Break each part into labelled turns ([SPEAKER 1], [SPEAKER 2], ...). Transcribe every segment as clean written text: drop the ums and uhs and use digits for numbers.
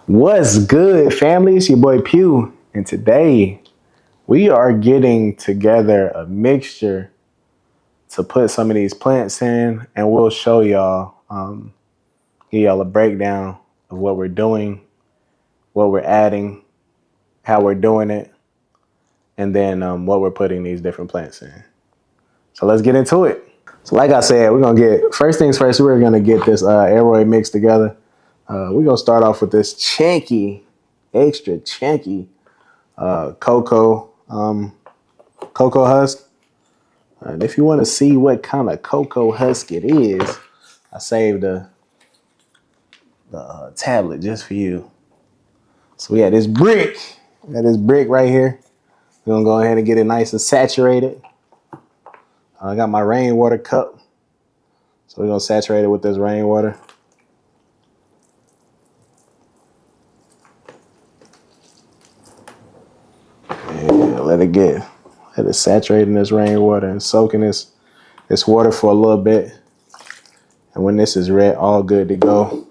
[SPEAKER 1] What's good, family? It's your boy Pew, and today we are getting together a mixture to put some of these plants in, and we'll show y'all, give y'all a breakdown of what we're doing, what we're adding, how we're doing it, and then what we're putting these different plants in. So let's get into it. So like I said, we're gonna get, first things first, we're gonna get this aroid mix together. We're gonna start off with this extra chunky cocoa husk. And if you want to see what kind of cocoa husk it is, I saved the tablet just for you. So we got this brick. Right here. We're gonna go ahead and get it nice and saturated. I got my rainwater cup, so we're gonna saturate it with this rainwater. And let it saturate in this rainwater and soak in this water for a little bit. And when this is red, all good to go,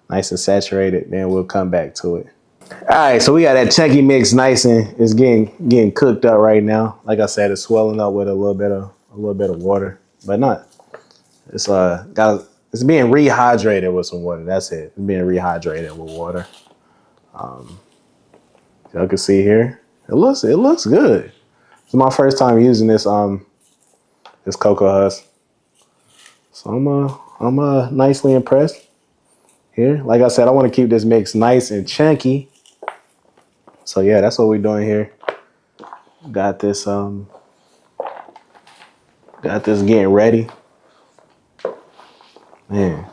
[SPEAKER 1] nice and saturated, then we'll come back to it. All right, so we got that chunky mix nice and it's getting cooked up right now. Like I said, it's swelling up with a little bit of water, but not. It's being rehydrated with some water. That's it. It's being rehydrated with water. Y'all can see here, it looks good. It's my first time using this cocoa husk, so I'm nicely impressed. Here, like I said, I want to keep this mix nice and chunky. So yeah, that's what we're doing here. Got this getting ready. Man.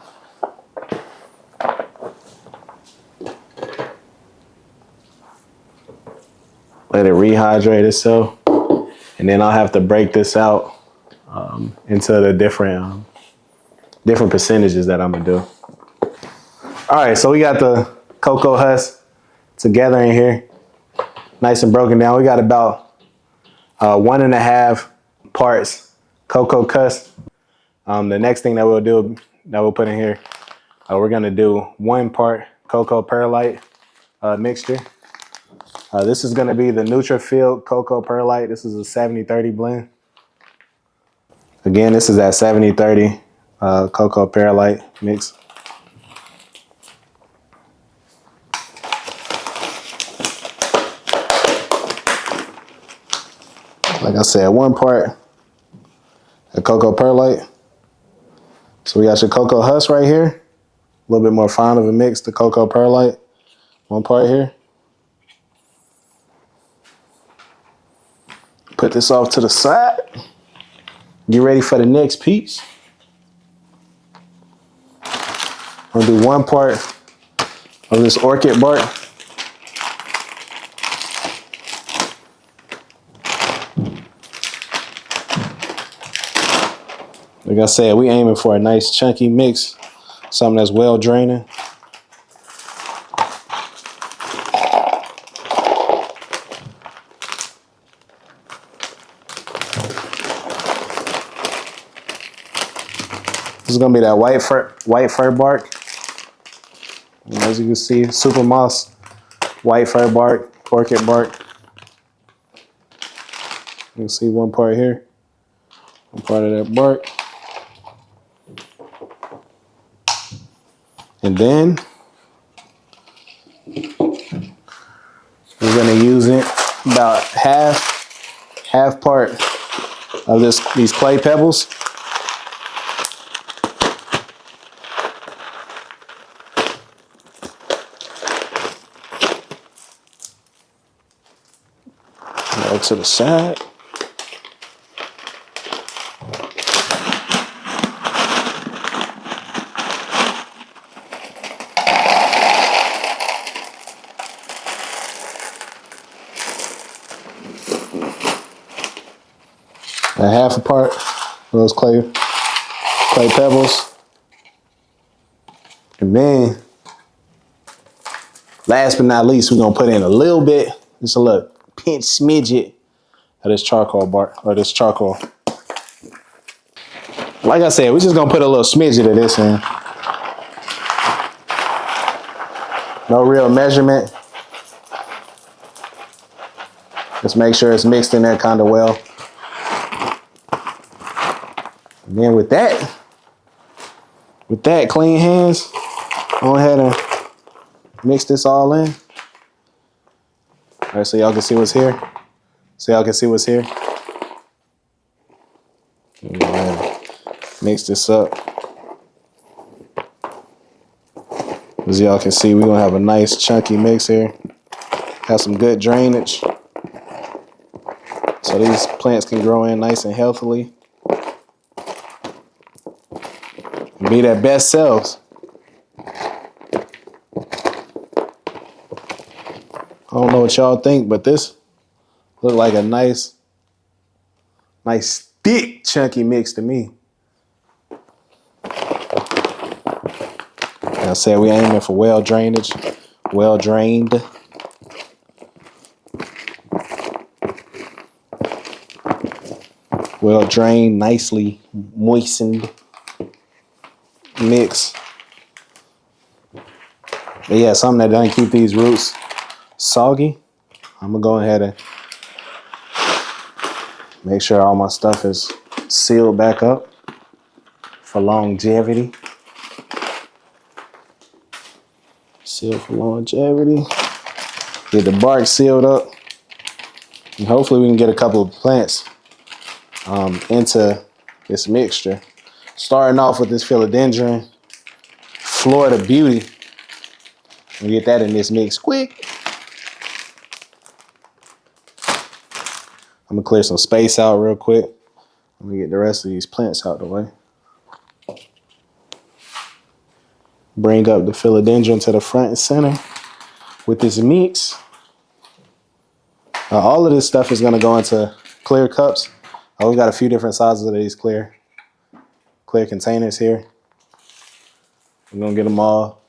[SPEAKER 1] Let it rehydrate itself. And then I'll have to break this out into the different percentages that I'm gonna do. All right, so we got the cocoa husk together in here, nice and broken down. We got about 1.5 parts cocoa husk. The next thing that we'll put in here, we're gonna do 1 part cocoa perlite mixture. This is gonna be the Neutrophil cocoa perlite. This is a 70-30 blend. Again, this is that 70-30 cocoa perlite mix. Like I said, 1 part of cocoa perlite. So we got your cocoa husk right here. A little bit more fine of a mix, the cocoa perlite. 1 part here. Put this off to the side. Get ready for the next piece. I'm gonna do 1 part of this orchid bark. Like I said, we aiming for a nice chunky mix, something that's well draining. This is gonna be that white fir bark. And as you can see, super moss, white fir bark, orchid bark. You can see 1 part here, 1 part of that bark. And then we're gonna use it about half part of these clay pebbles. Go to the side. A half a part of those clay pebbles. And then, last but not least, we're gonna put in a little bit, just a little pinch smidget of this charcoal bark, or this charcoal. Like I said, we're just gonna put a little smidget of this in. No real measurement. Just make sure it's mixed in there kind of well. And then with that clean hands, go ahead and mix this all in. All right, so y'all can see what's here. So y'all can see what's here. Go ahead and mix this up. As y'all can see, we're gonna have a nice chunky mix here. Have some good drainage. So these plants can grow in nice and healthily. And be their best selves. I don't know what y'all think, but this look like a nice thick chunky mix to me. Like I said, we aiming for well drainage, well drained. Well drained, nicely moistened mix. But yeah, something that doesn't keep these roots soggy. I'm gonna go ahead and make sure all my stuff is sealed back up for longevity. Sealed for longevity. Get the bark sealed up. And hopefully we can get a couple of plants into this mixture. Starting off with this philodendron, Florida Beauty. And get that in this mix quick. I'm gonna clear some space out real quick. Let me get the rest of these plants out the way. Bring up the philodendron to the front and center with this mix. All of this stuff is gonna go into clear cups. We got a few different sizes of these clear containers here. We're gonna get them all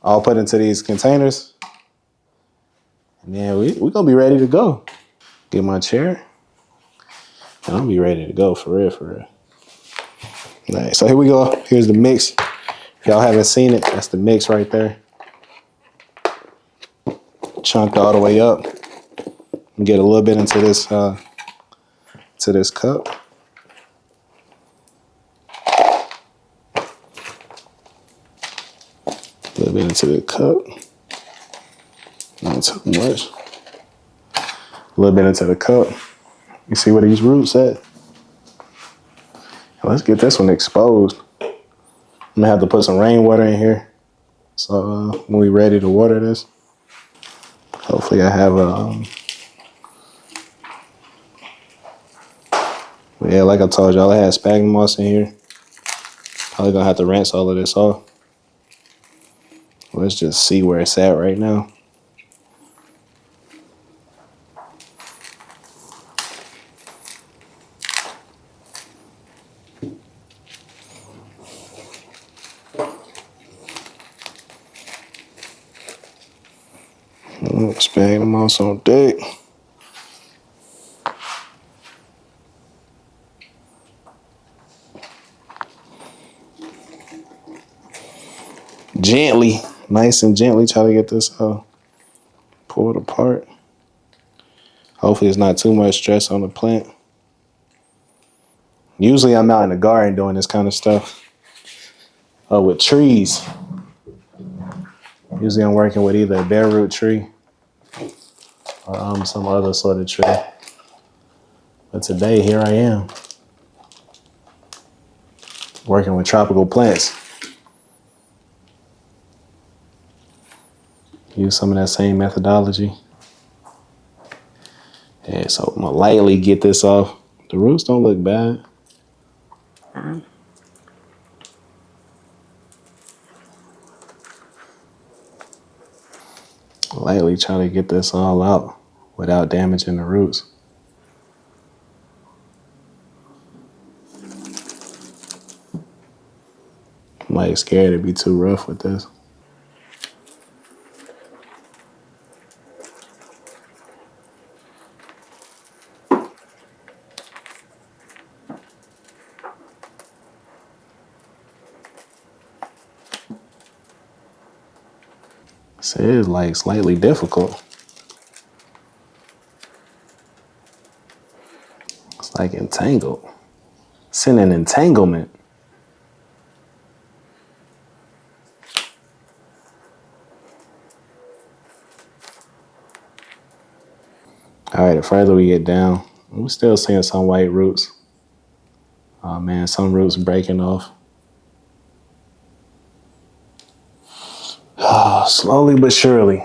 [SPEAKER 1] put into these containers. And then we're gonna be ready to go. Get my chair. And I'll be ready to go for real, for real. All right, so here we go. Here's the mix. If y'all haven't seen it, that's the mix right there. Chunked all the way up. And get a little bit into this cup. A little bit into the cup. Not too much. A little bit into the cup. You see where these roots at? Let's get this one exposed. I'm gonna have to put some rainwater in here. So when we're ready to water this, hopefully I have a, yeah, like I told y'all, I had sphagnum moss in here. Probably gonna have to rinse all of this off. Let's just see where it's at right now. Sphagnum moss on deck. Gently, nice and gently, try to get this pulled apart. Hopefully it's not too much stress on the plant. Usually I'm out in the garden doing this kind of stuff with trees. Usually I'm working with either a bare root tree or some other sort of tree. But today, here I am, working with tropical plants. Use some of that same methodology. Yeah, so I'm gonna lightly get this off. The roots don't look bad. Lightly try to get this all out without damaging the roots. I'm like scared to be too rough with this. So it is like slightly difficult. It's like entangled. It's in an entanglement. All right, the further we get down, we're still seeing some white roots. Oh man, some roots breaking off. Oh, slowly but surely.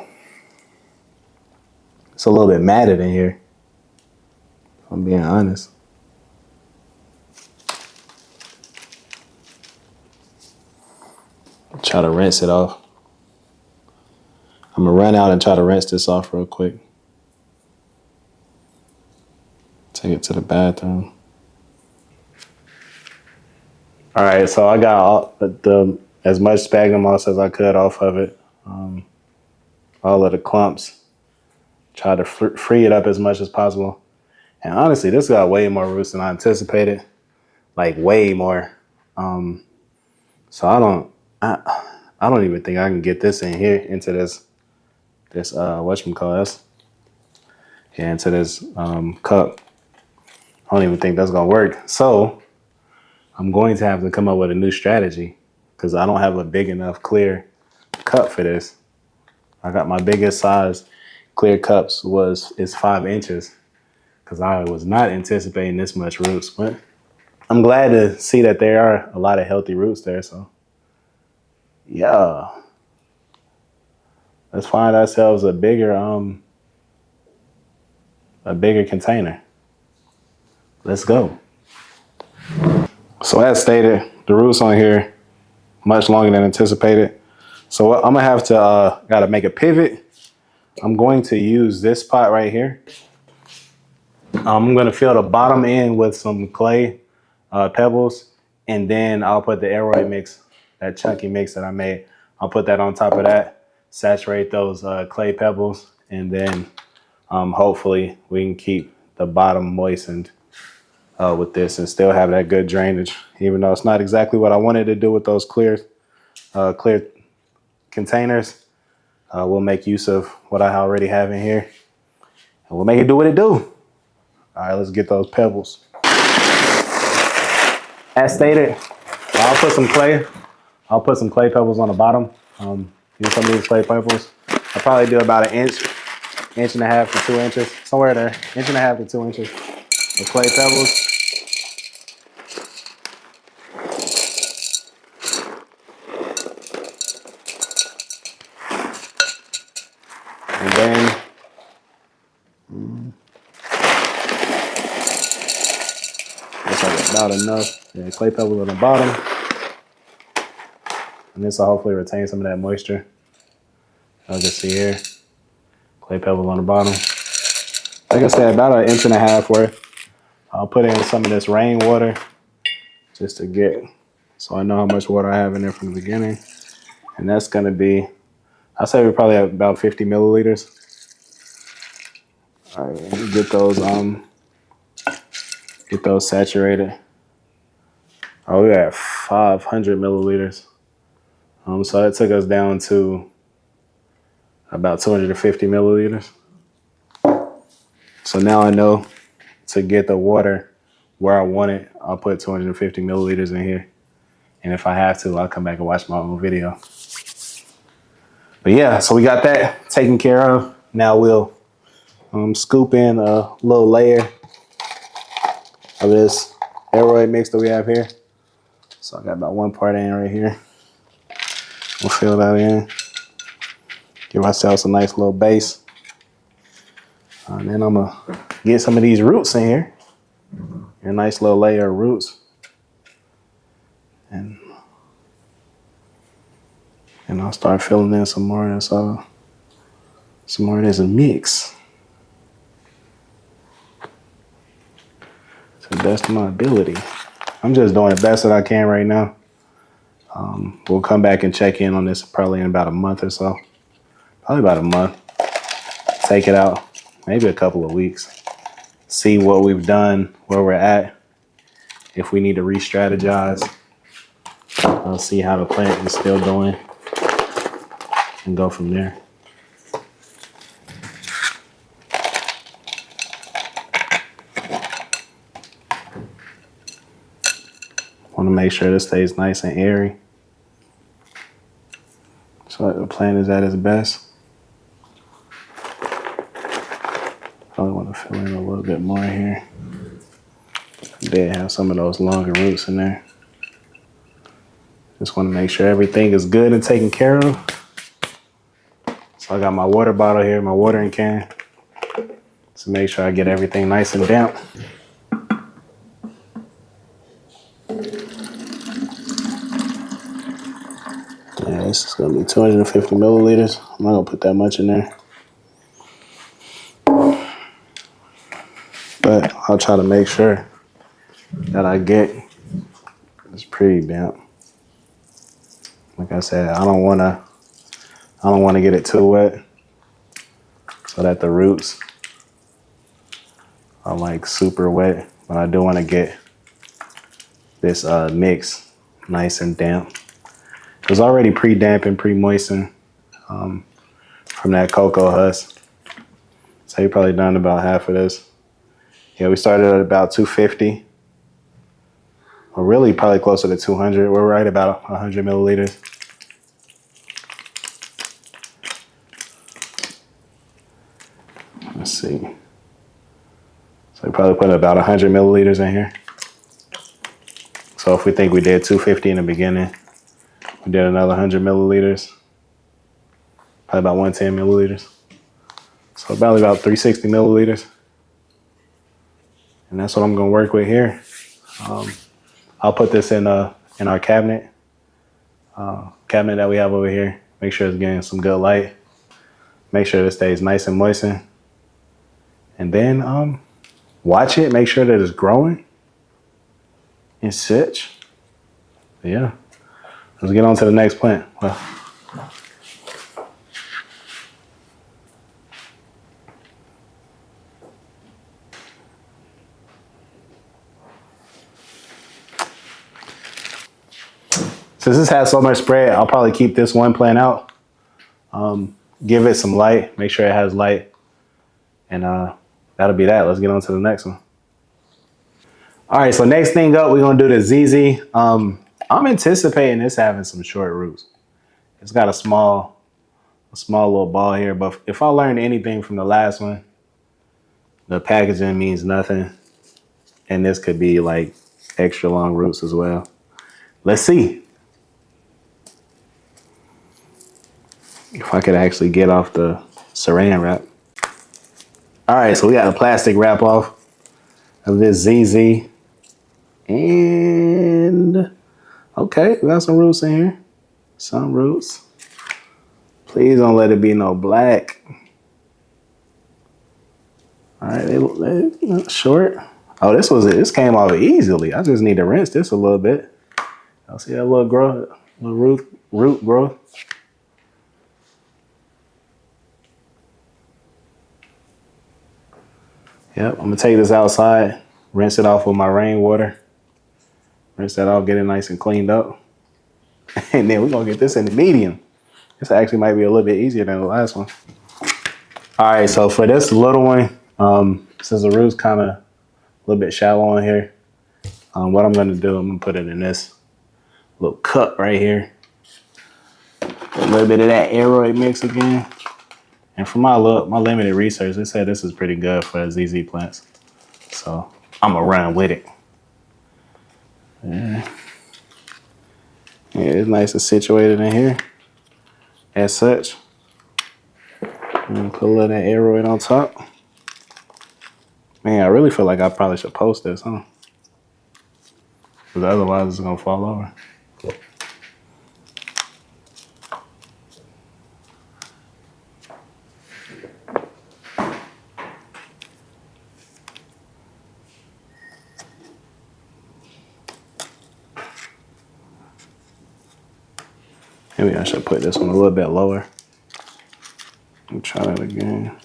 [SPEAKER 1] It's a little bit matted in here, if I'm being honest. Try to rinse it off. I'm gonna run out and try to rinse this off real quick. Take it to the bathroom. All right, so I got all as much sphagnum moss as I could off of it. All of the clumps. Try to free it up as much as possible. And honestly, this got way more roots than I anticipated. Like way more. So I don't even think I can get this in here into this whatchamacallit, into this cup. I don't even think that's gonna work. So I'm going to have to come up with a new strategy because I don't have a big enough clear cup for this. I got my biggest size clear cups is 5 inches because I was not anticipating this much roots, but I'm glad to see that there are a lot of healthy roots there. So yeah, let's find ourselves a bigger container. Let's go. So as stated, the roots on here much longer than anticipated. So I'm gonna have to gotta make a pivot. I'm going to use this pot right here. I'm gonna fill the bottom end with some clay pebbles, and then I'll put the aroid mix, that chunky mix that I made. I'll put that on top of that, saturate those clay pebbles, and then hopefully we can keep the bottom moistened with this and still have that good drainage, even though it's not exactly what I wanted to do with those clear containers. We'll make use of what I already have in here, and we'll make it do what it do. All right, let's get those pebbles. As stated, I'll put some clay pebbles on the bottom. Use some of these clay pebbles. I'll probably do about an inch and a half to 2 inches, somewhere there, inch and a half to 2 inches of clay pebbles. And then looks like about enough. Yeah, clay pebbles on the bottom. And this will hopefully retain some of that moisture. I'll just see here. Clay pebbles on the bottom. Like I said, about an inch and a half worth. I'll put in some of this rainwater just to get, so I know how much water I have in there from the beginning. And that's gonna be, I'll say we probably have about 50 milliliters. All right, let me get those saturated. Oh, we got 500 milliliters. So that took us down to about 250 milliliters. So now I know to get the water where I want it, I'll put 250 milliliters in here. And if I have to, I'll come back and watch my own video. But yeah, so we got that taken care of. Now we'll scoop in a little layer of this aroid mix that we have here. So I got about 1 part in right here. We'll fill that in. Give ourselves a nice little base. And then I'm gonna get some of these roots in here. A nice little layer of roots. And I'll start filling in some more of this mix. To the best of my ability. I'm just doing the best that I can right now. We'll come back and check in on this probably in about a month or so. Probably about a month. Take it out, maybe a couple of weeks. See what we've done, where we're at. If we need to re-strategize. I'll see how the plant is still doing and go from there. make sure this stays nice and airy. So the plant is at its best. Probably want to fill in a little bit more here. They have some of those longer roots in there. Just want to make sure everything is good and taken care of. So I got my water bottle here, my watering can, to make sure I get everything nice and damp. Yeah, this is gonna be 250 milliliters. I'm not gonna put that much in there, but I'll try to make sure that I get it's pretty damp. Like I said, I don't wanna get it too wet so that the roots are like super wet, but I do want to get this mix nice and damp. It was already pre-damp and pre-moistened from that cocoa husk. So you probably done about half of this. Yeah, we started at about 250. Or really probably closer to 200. We're right about 100 milliliters. Let's see. So we probably put about 100 milliliters in here. So if we think we did 250 in the beginning, we did another 100 milliliters. Probably about 110 milliliters. So probably about 360 milliliters. And that's what I'm gonna work with here. I'll put this in our cabinet that we have over here. Make sure it's getting some good light. Make sure it stays nice and moistened. And then watch it, make sure that it's growing and such. Yeah. Let's get on to the next plant. Well, since this has so much spread, I'll probably keep this one plant out. Give it some light, make sure it has light. And that'll be that. Let's get on to the next one. All right, so next thing up, we're gonna do the ZZ. I'm anticipating this having some short roots. It's got a small little ball here, but if I learned anything from the last one, the packaging means nothing. And this could be like extra long roots as well. Let's see if I could actually get off the saran wrap. All right, so we got a plastic wrap off of this ZZ. And okay, we got some roots in here. Some roots. Please don't let it be no black. All right, they short. Oh, this came off easily. I just need to rinse this a little bit. I'll see that little growth, little root growth. Yep, I'm gonna take this outside, rinse it off with my rainwater. Rinse that off, get it nice and cleaned up. And then we're gonna get this in the medium. This actually might be a little bit easier than the last one. All right, so for this little one, since the root's kind of a little bit shallow in here, what I'm gonna do, I'm gonna put it in this little cup right here. A little bit of that aroid mix again. And from my limited research, they said this is pretty good for ZZ plants. So I'm gonna run with it. Yeah, it's nice and situated in here as such. And put a little of that aroid on top. Man, I really feel like I probably should post this, huh? Because otherwise it's gonna fall over. Maybe I should put this one a little bit lower. Let me try that again.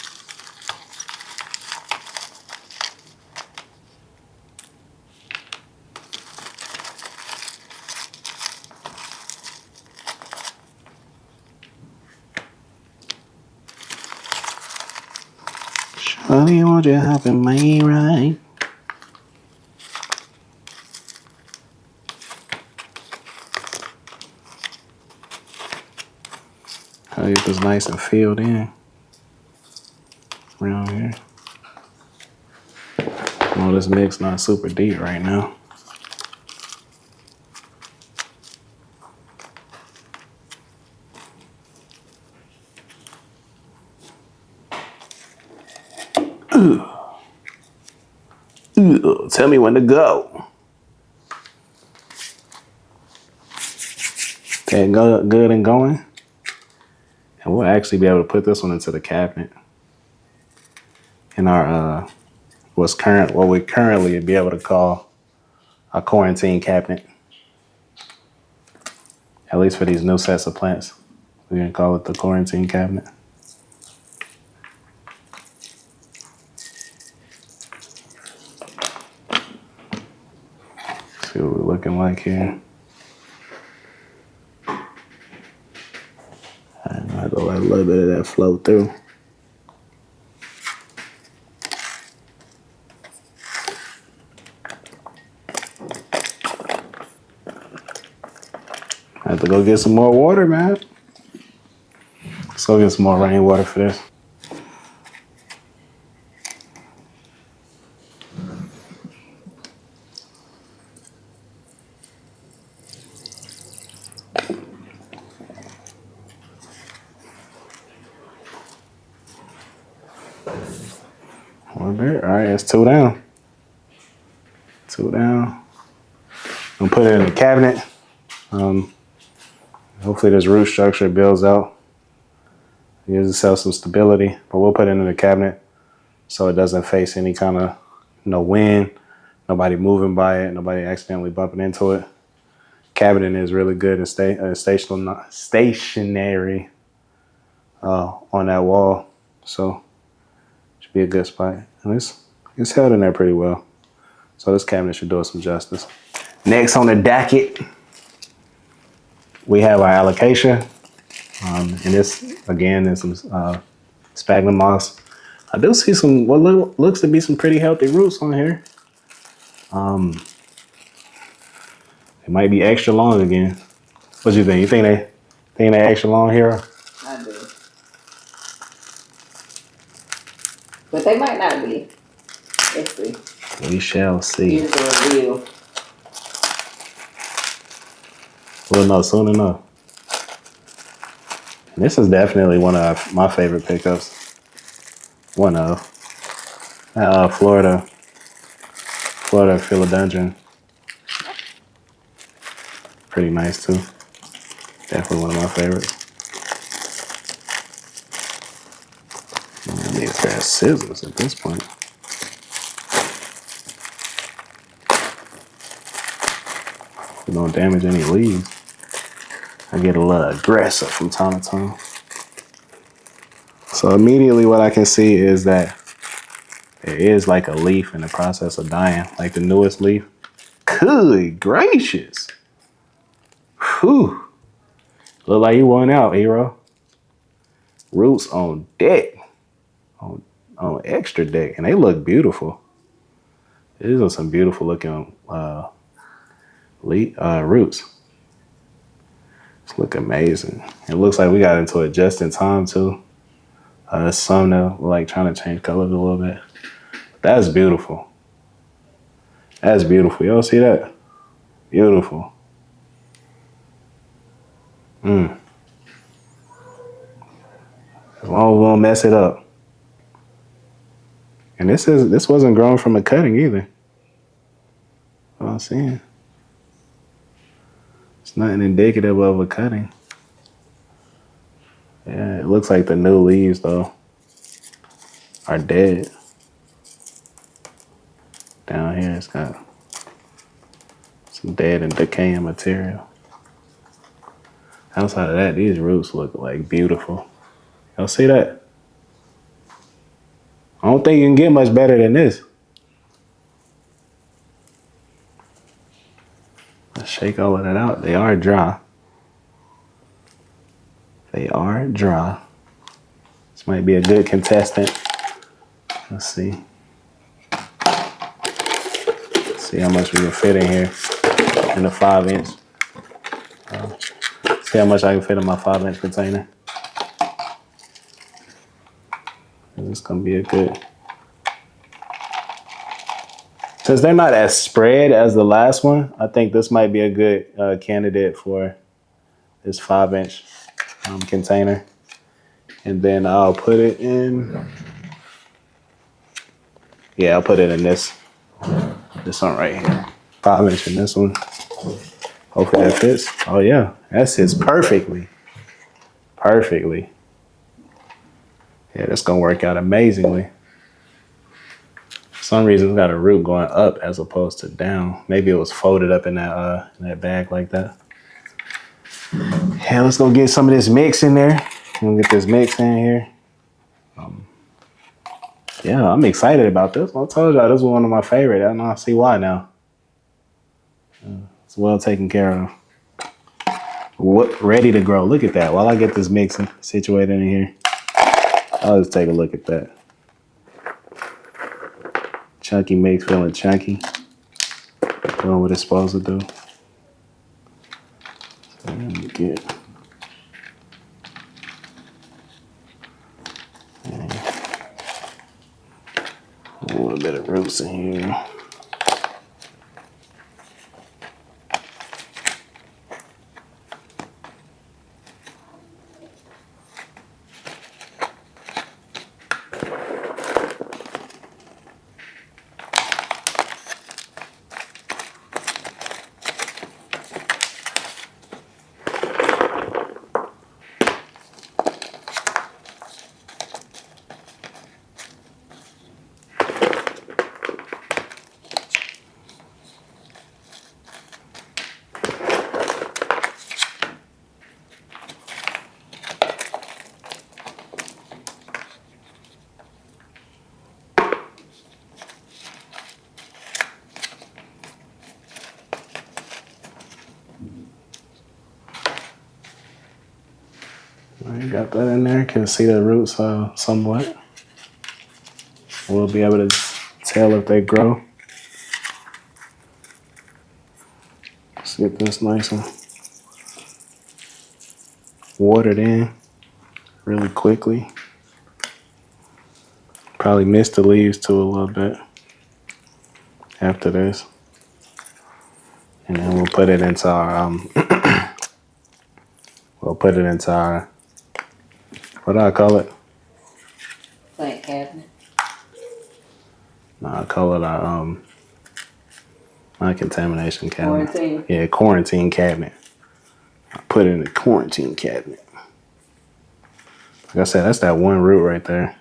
[SPEAKER 1] Shawty, won't you help me right? I'll get this nice and filled in around here. Well, this mix not super deep right now. Tell me when to go. Okay, good and going. And we'll actually be able to put this one into the cabinet in our what we currently be able to call a quarantine cabinet. At least for these new sets of plants, we're gonna call it the quarantine cabinet. See what we're looking like here. I have to let a little bit of that flow through. I have to go get some more water, man. Let's go get some more rainwater for this. One bit. All right, it's 2 down. 2 down. I'm gonna put it in the cabinet. Hopefully this root structure builds out. It gives itself some stability, but we'll put it in the cabinet so it doesn't face any kind of wind, nobody moving by it, nobody accidentally bumping into it. Cabinet is really good and stationary on that wall, so should be a good spot. And it's held in there pretty well, so this cabinet should do us some justice. Next on the docket, we have our alocasia, and this again is some sphagnum moss. I do see some what looks to be some pretty healthy roots on here. It might be extra long again. What do you think? You think they extra long here?
[SPEAKER 2] I do, but they might not be. Let's see.
[SPEAKER 1] We shall see.
[SPEAKER 2] Here's the reveal.
[SPEAKER 1] We'll know soon enough. And this is definitely one of my favorite pickups. One of Florida philodendron. Pretty nice too. Definitely one of my favorites. I need a pair of scissors at this point. We don't damage any leaves. I get a little aggressive from time to time. So immediately what I can see is that there is like a leaf in the process of dying, like the newest leaf. Good gracious. Whew. Look like you won out, hero. Roots on deck. On extra deck. And they look beautiful. These are some beautiful looking roots. It's look amazing. It looks like we got into it just in time too. Some that were like trying to change colors a little bit. That's beautiful. That's beautiful. Y'all see that? Beautiful. As long as we won't mess it up. And this wasn't grown from a cutting either. What I'm seeing. It's nothing indicative of a cutting. Yeah, it looks like the new leaves though are dead. Down here it's got some dead and decaying material. Outside of that, these roots look like beautiful. Y'all see that? I don't think you can get much better than this. Let's shake all of that out. They are dry. They are dry. This might be a good contestant. Let's see. Let's see how much we can fit in here in the 5-inch. See how much I can fit in my 5-inch container. It's gonna be a good. Since they're not as spread as the last one, I think this might be a good candidate for this 5-inch container. And then I'll put it in. Yeah, I'll put it in this one right here. 5-inch in this one. Hopefully that fits. Oh yeah, that fits perfectly. Perfectly. Yeah, that's gonna work out amazingly. For some reason it's got a root going up as opposed to down. Maybe it was folded up in that bag like that. Yeah, let's go get some of this mix in there. We'll get this mix in here. Yeah, I'm excited about this. I told y'all this was one of my favorite. I know I see why now. It's well taken care of. Ready to grow. Look at that. While I get this mix situated in here, I'll just take a look at that. Chunky mix, feeling chunky. Doing what it's supposed to do. So let me get a little bit of roots in here. I got that in there. Can see the roots somewhat. We'll be able to tell if they grow. Let's get this nice and watered in really quickly. Probably mist the leaves too a little bit after this. And then we'll put it into our what do I call it?
[SPEAKER 2] Plant cabinet.
[SPEAKER 1] No, I call it our not contamination cabinet.
[SPEAKER 2] Quarantine.
[SPEAKER 1] Yeah, quarantine cabinet. I put it in the quarantine cabinet. Like I said, that's that one root right there.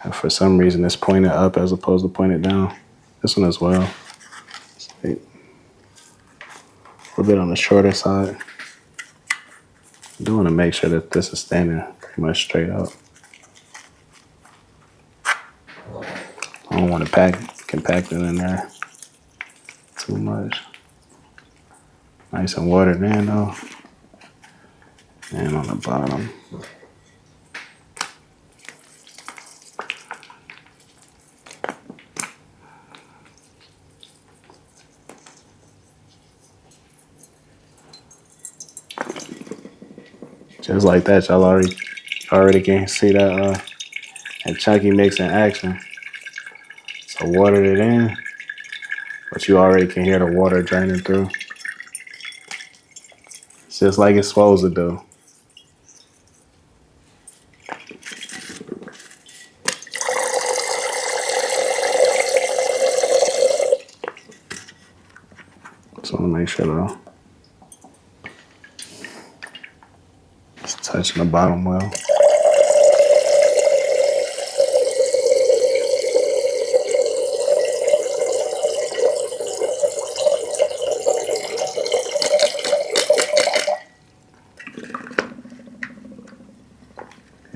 [SPEAKER 1] And for some reason, it's pointed up as opposed to pointed down. This one as well. A little bit on the shorter side. I do want to make sure that this is standing pretty much straight up. I don't want to compact it in there too much. Nice and watered in though. And on the bottom. Just like that, y'all already can see that chunky mix in action. So watered it in, but you already can hear the water draining through. It's just like it's supposed to do. So I'm gonna make sure though. It's touching the bottom well.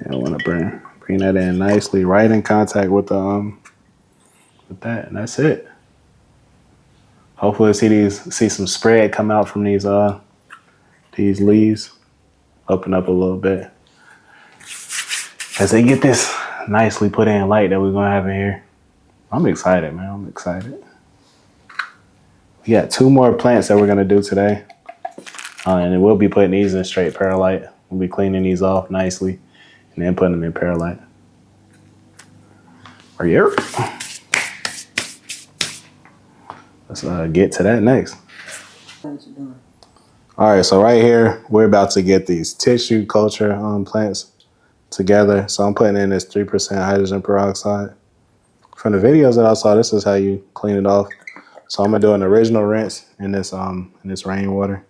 [SPEAKER 1] I want to bring that in nicely, right in contact with the with that, and that's it. Hopefully, see some spread come out from these leaves, open up a little bit as they get this nicely put in light that we're gonna have in here. I'm excited, man. I'm excited. We got 2 more plants that we're gonna do today, and then we'll be putting these in straight perlite. We'll be cleaning these off nicely and then putting them in perlite. Are you? Let's get to that next. All right, so right here, we're about to get these tissue culture plants together. So I'm putting in this 3% hydrogen peroxide. From the videos that I saw, this is how you clean it off. So I'm gonna do an original rinse in this rainwater,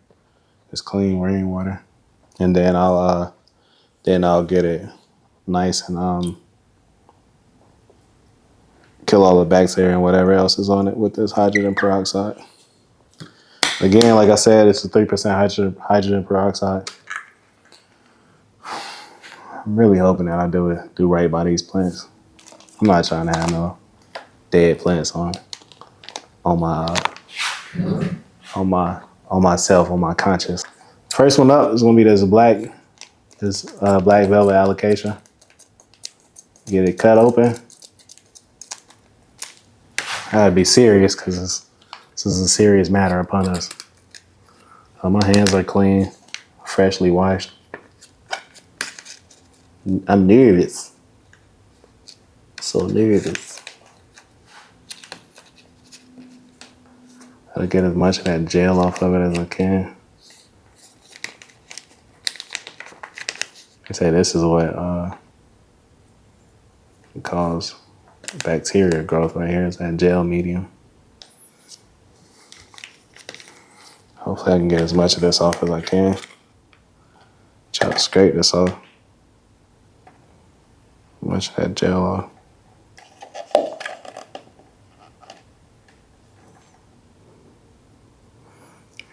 [SPEAKER 1] this clean rainwater, and then I'll get it nice and kill all the bacteria and whatever else is on it with this hydrogen peroxide. Again, like I said, it's a 3% hydrogen peroxide. I'm really hoping that I do right by these plants. I'm not trying to have no dead plants on my on myself, on my conscience. First one up is gonna be this black velvet alocasia. Get it cut open. I gotta be serious because this is a serious matter upon us. My hands are clean, freshly washed. I'm nervous. So nervous. Gotta get as much of that gel off of it as I can. They say this is what cause bacteria growth right here is that gel medium. Hopefully I can get as much of this off as I can. Try to scrape this off. Much of that gel off.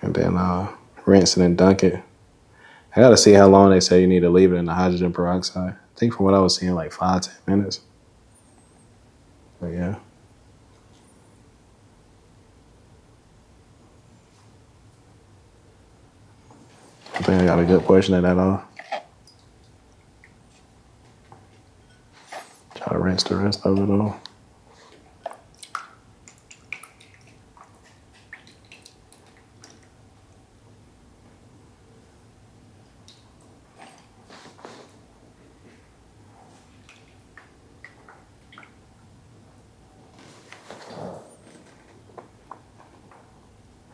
[SPEAKER 1] And then rinse it and dunk it. I gotta see how long they say you need to leave it in the hydrogen peroxide. I think from what I was seeing, like 5-10 minutes. But yeah. I think I got a good portion of that off. Try to rinse the rest of it off.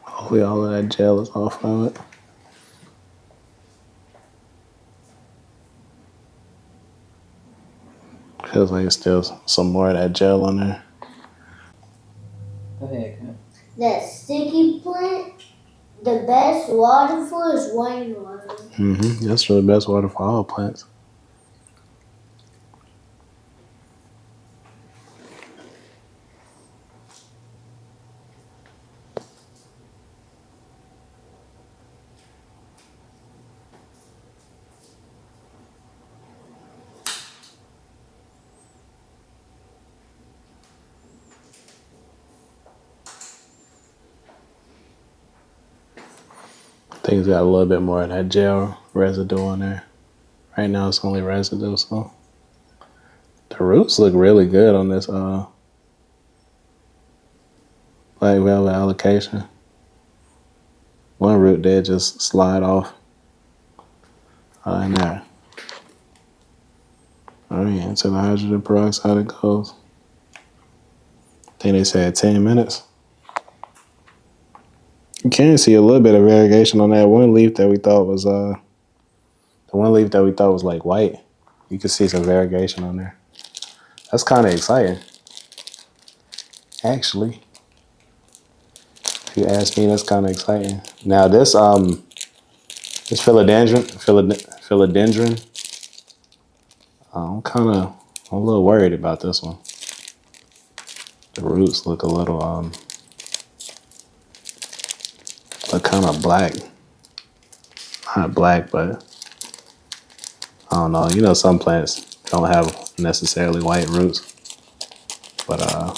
[SPEAKER 1] Hopefully all of that gel is off of it. Feels like it's still some more of that gel on there.
[SPEAKER 2] Go ahead, Kim.
[SPEAKER 3] That sticky plant, the best water for is rainwater.
[SPEAKER 1] That's really the best water for all plants. I think it's got a little bit more of that gel residue on there. Right now it's only residue, so the roots look really good on this black velvet alocasia. One root did just slide off in there. All right, into the hydrogen peroxide it goes. I think they said 10 minutes. You can see a little bit of variegation on that one leaf that we thought was like white. You can see some variegation on there. That's kind of exciting. Actually, if you ask me, that's kind of exciting. Now this philodendron. I'm a little worried about this one. The roots look a little look kind of black. Not black, but I don't know. You know, some plants don't have necessarily white roots, but I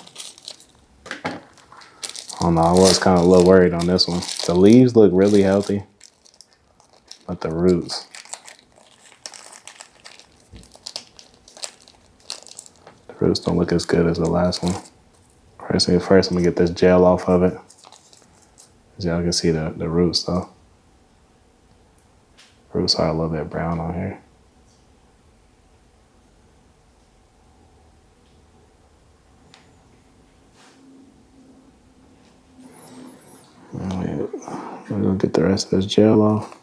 [SPEAKER 1] don't know. I was kind of a little worried on this one. The leaves look really healthy, but the roots. The roots don't look as good as the last one. First thing first, I'm gonna get this gel off of it. As y'all can see the roots though. Roots are a little bit brown on here. get the rest of this gel off.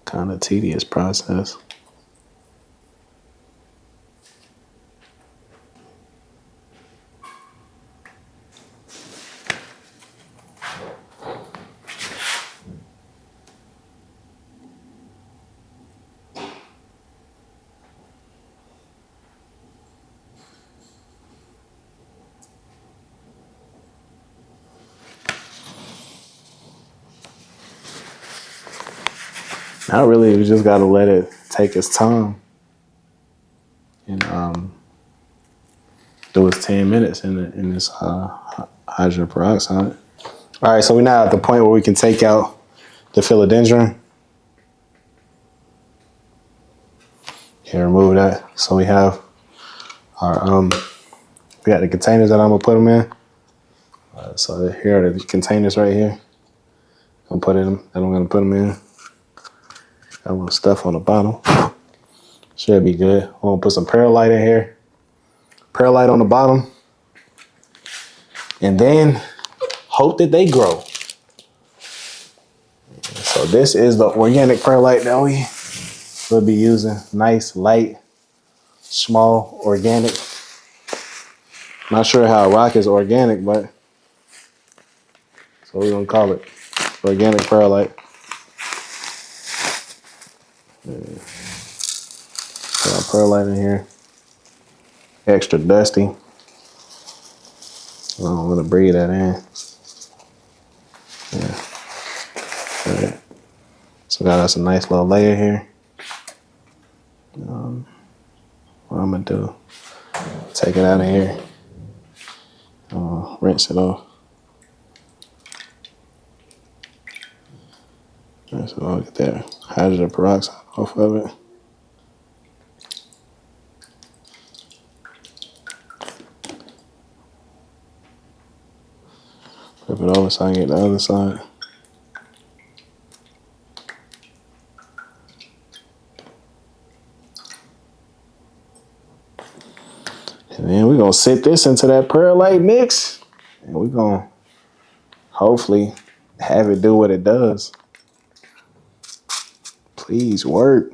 [SPEAKER 1] Kind of tedious process. Not really. We just gotta let it take its time and do its 10 minutes in this hydrogen peroxide. All right, so we're now at the point where we can take out the philodendron. Okay, remove that. So we have our we got the containers that I'm gonna put them in. So here are the containers right here. I'm gonna put them in. Got a little stuff on the bottom. Should be good. I'm gonna put some perlite in here. Perlite on the bottom. And then hope that they grow. So this is the organic perlite that we will be using. Nice, light, small, organic. Not sure how rock is organic, but so we're gonna call it organic perlite. Put our perlite in here. Extra dusty. I'm gonna breathe that in. Yeah. Right. So got us a nice little layer here. What I'm gonna do, take it out of here. Rinse it off. Rinse it off, get that hydrogen peroxide off of it. Flip it over so I can get the other side. And then we're gonna sit this into that perlite mix. And we're gonna hopefully have it do what it does. Please work.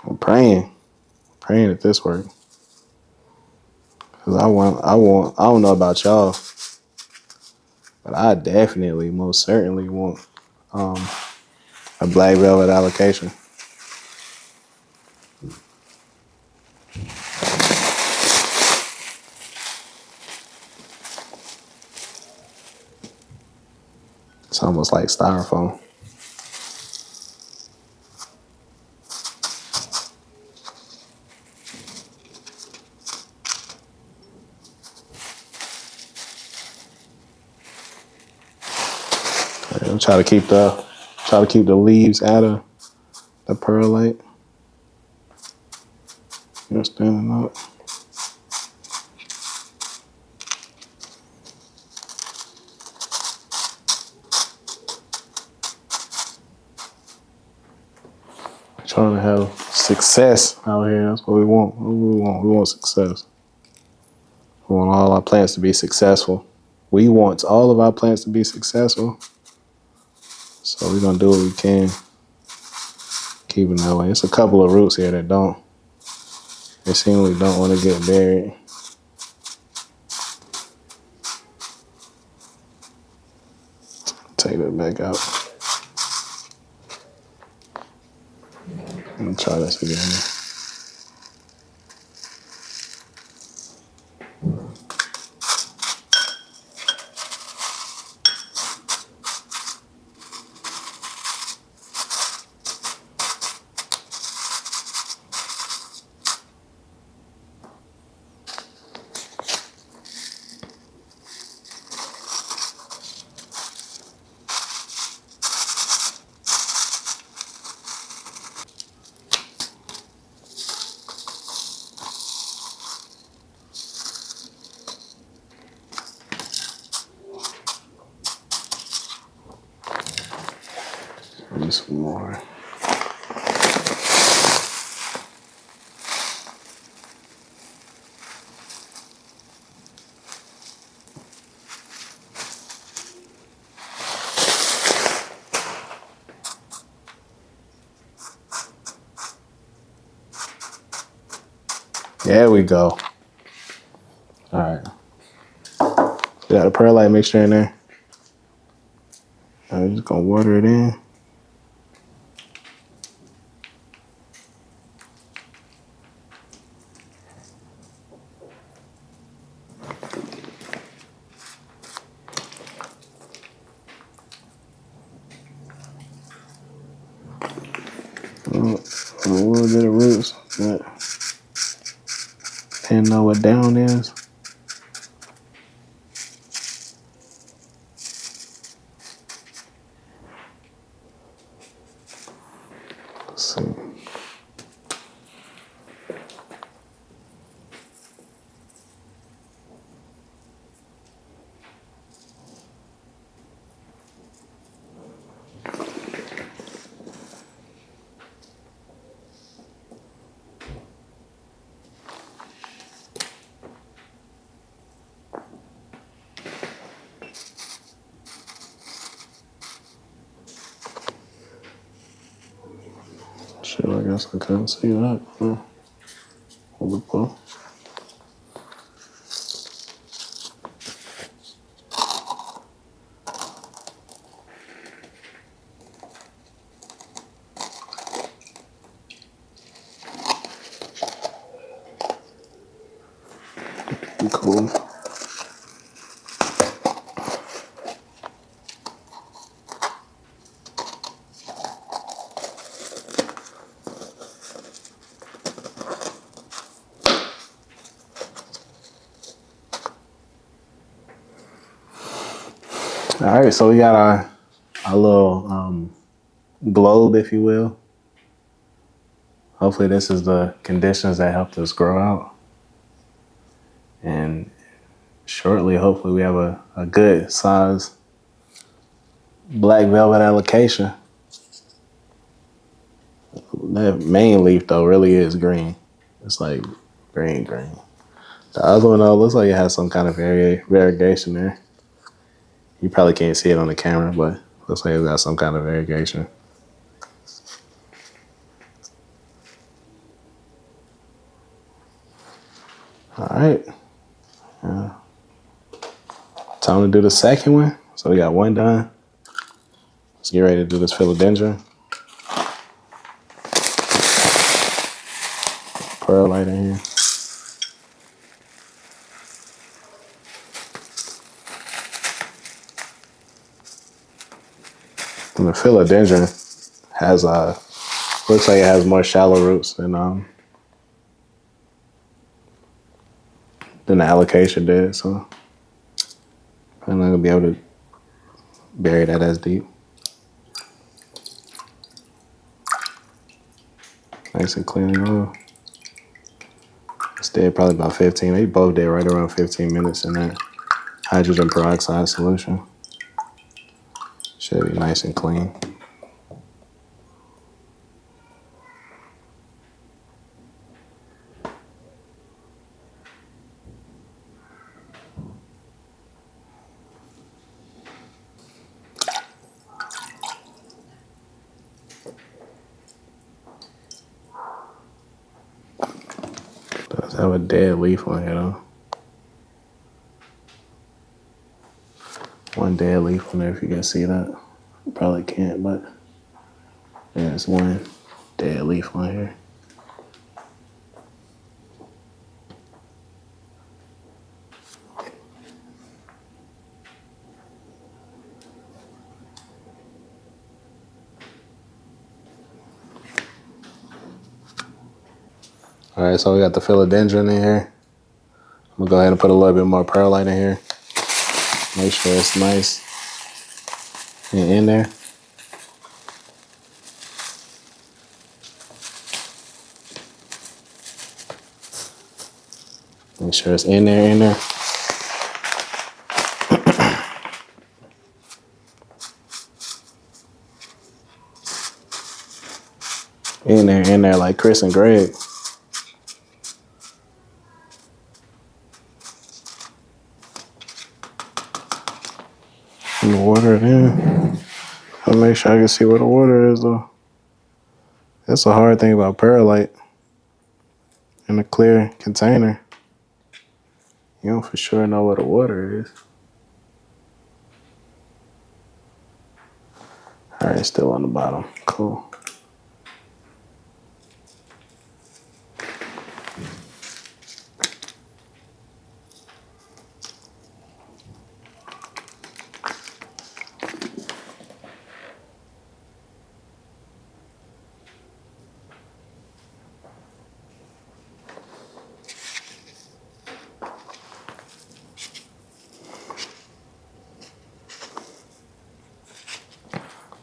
[SPEAKER 1] I'm praying that this works. Cause I don't know about y'all, but I definitely, most certainly want a black velvet alocasia. It's almost like styrofoam. I'm try to keep the leaves out of the perlite. You're standing up. Trying to have success out here. That's what we want. We want success. We want all our plants to be successful. We want all of our plants to be successful. So we're gonna do what we can. Keep it that way. It's a couple of roots here that don't. They seemingly don't want to get buried. Take that back out. Let me try this again. Maybe some more. There we go. All right. Got a perlite mixture in there. I'm just gonna water it in. A little bit of roots, but didn't know what down is. Let's see. Shit, I guess I couldn't see that. Hold the pull. Cool. All right, so we got our little globe, if you will. Hopefully this is the conditions that helped us grow out. And shortly, hopefully we have a good size black velvet alocasia. That main leaf though really is green. It's like green. The other one though looks like it has some kind of variegation there. You probably can't see it on the camera, but looks like it's got some kind of variegation. All right. Time to do the second one. So we got one done. Let's get ready to do this philodendron. Perlite in here. And the philodendron has looks like it has more shallow roots than the alocasia did, so I'm not gonna be able to bury that as deep. Nice and clean oil. It's dead probably about 15. They both did right around 15 minutes in that hydrogen peroxide solution. Should be nice and clean. Does have a dead leaf on here though. One dead leaf on there if you can see that. You probably can't, but there's one dead leaf on here. All right, so we got the philodendron in here. I'm gonna go ahead and put a little bit more perlite in here. Make sure it's nice and in there. Make sure it's in there. In there like Chris and Greg. And water it in. I'll make sure I can see where the water is though. That's the hard thing about perlite. in a clear container. You don't for sure know where the water is. All right, still on the bottom. Cool.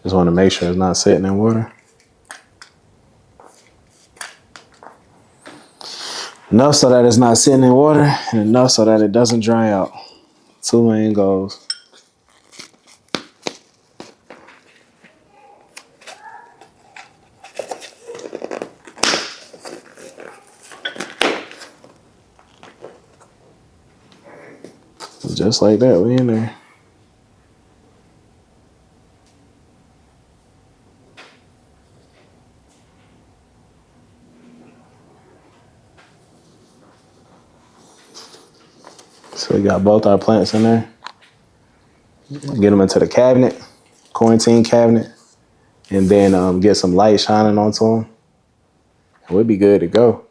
[SPEAKER 1] Just want to make sure it's not sitting in water. Enough so that it's not sitting in water, and enough so that it doesn't dry out. Two main goals. Just like that, we in there. So we got both our plants in there. Get them into the cabinet, quarantine cabinet, and then get some light shining onto them. And we'll be good to go.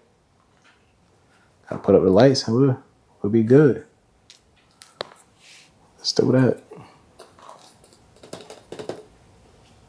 [SPEAKER 1] Gotta put up the lights and we'll be good. Let's do that.